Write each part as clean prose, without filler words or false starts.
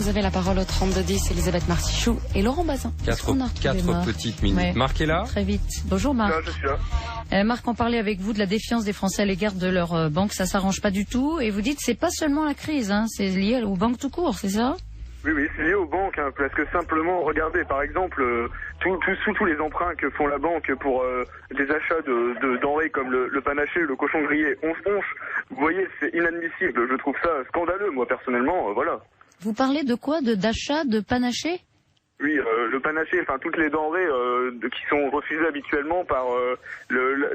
Vous avez la parole au 3210, Elisabeth Martichoux et Laurent Bazin. Quatre petites minutes. Ouais. Marc est là. Très vite. Bonjour Marc. Là, je suis là. Marc, on parlait avec vous de la défiance des Français à l'égard de leur banque. Ça s'arrange pas du tout. Et vous dites c'est pas seulement la crise, hein, c'est lié aux banques tout court, c'est ça? Oui, c'est lié aux banques, hein, parce que simplement, regardez, par exemple, tous les emprunts que font la banque pour des achats de denrées comme le panaché, le cochon grillé, 11 ponches, vous voyez, c'est inadmissible. Je trouve ça scandaleux, moi, personnellement, voilà. Vous parlez de quoi? D'achat de panaché? Oui, le panaché, enfin toutes les denrées qui sont refusées habituellement par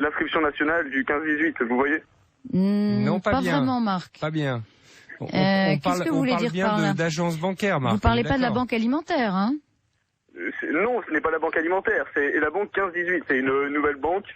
l'inscription nationale du 15-18, vous voyez? Non, pas bien. Vraiment, Marc. Pas bien. Qu'est-ce que vous voulez dire par là? On parle bien d'agence bancaire, Marc. Vous parlez pas de la banque alimentaire, hein? Non, ce n'est pas la banque alimentaire, c'est la banque 15-18, c'est une nouvelle banque.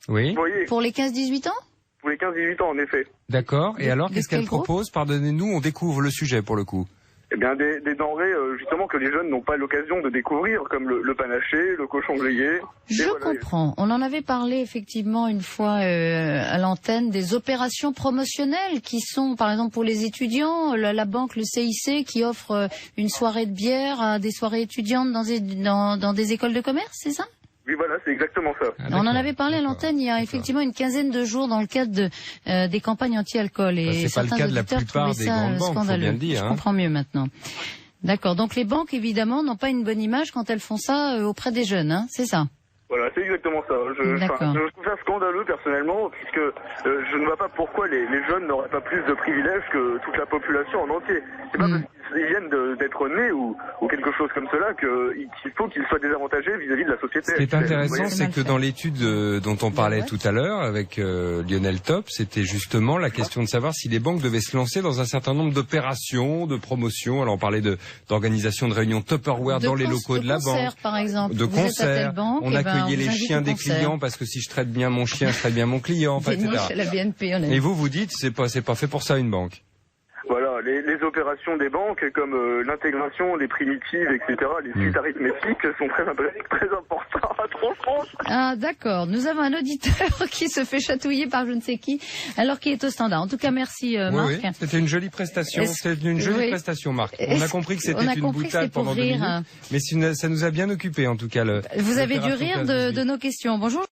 Oui. Vous voyez? Pour les 15-18 ans? Pour les 15-18 ans, en effet. D'accord. Et alors, qu'est-ce qu'elle quel groupe? propose? Pardonnez-nous, on découvre le sujet pour le coup. Eh bien, des denrées, justement, que les jeunes n'ont pas l'occasion de découvrir, comme le panaché, le cochon grillé. Je comprends. On en avait parlé effectivement une fois à l'antenne des opérations promotionnelles qui sont, par exemple, pour les étudiants, la banque, le CIC, qui offre une soirée de bière à des soirées étudiantes dans des écoles de commerce, c'est ça? Oui, voilà, c'est exactement ça. Ah, On en avait parlé à l'antenne il y a effectivement une quinzaine de jours dans le cadre des campagnes anti-alcool. Et c'est pas le cas de la plupart des grandes banques, faut bien le dire. Je comprends mieux maintenant. D'accord. Donc les banques, évidemment, n'ont pas une bonne image quand elles font ça auprès des jeunes, hein, c'est ça? Voilà, c'est exactement ça. Je trouve ça scandaleux, personnellement, puisque je ne vois pas pourquoi les jeunes n'auraient pas plus de privilèges que toute la population en entier. C'est pas parce qu'ils viennent d'être nés ou quelque chose comme cela qu'il faut qu'ils soient désavantagés vis-à-vis de la société. Ce qui est intéressant, c'est que dans l'étude dont on parlait tout à l'heure avec Lionel Top, c'était justement la question de savoir si les banques devaient se lancer dans un certain nombre d'opérations, de promotions. Alors on parlait d'organisation de réunions Tupperware dans les locaux de la banque, par exemple. de concerts. On accueillait les chiens des clients parce que si je traite bien mon chien, je traite bien mon client, enfin, etc. La BNP, Et vous dites c'est pas fait pour ça une banque. Voilà, les opérations des banques comme l'intégration, les primitives, etc., les suites arithmétiques sont très importantes à France. Ah d'accord, nous avons un auditeur qui se fait chatouiller par je ne sais qui, alors qu'il est au standard. En tout cas, merci Marc. Oui, c'était une jolie prestation. C'était une jolie prestation, Marc. On a compris que c'était une boutade pendant 2 minutes, mais ça nous a bien occupé en tout cas. Vous avez dû rire de nos questions. Bonjour.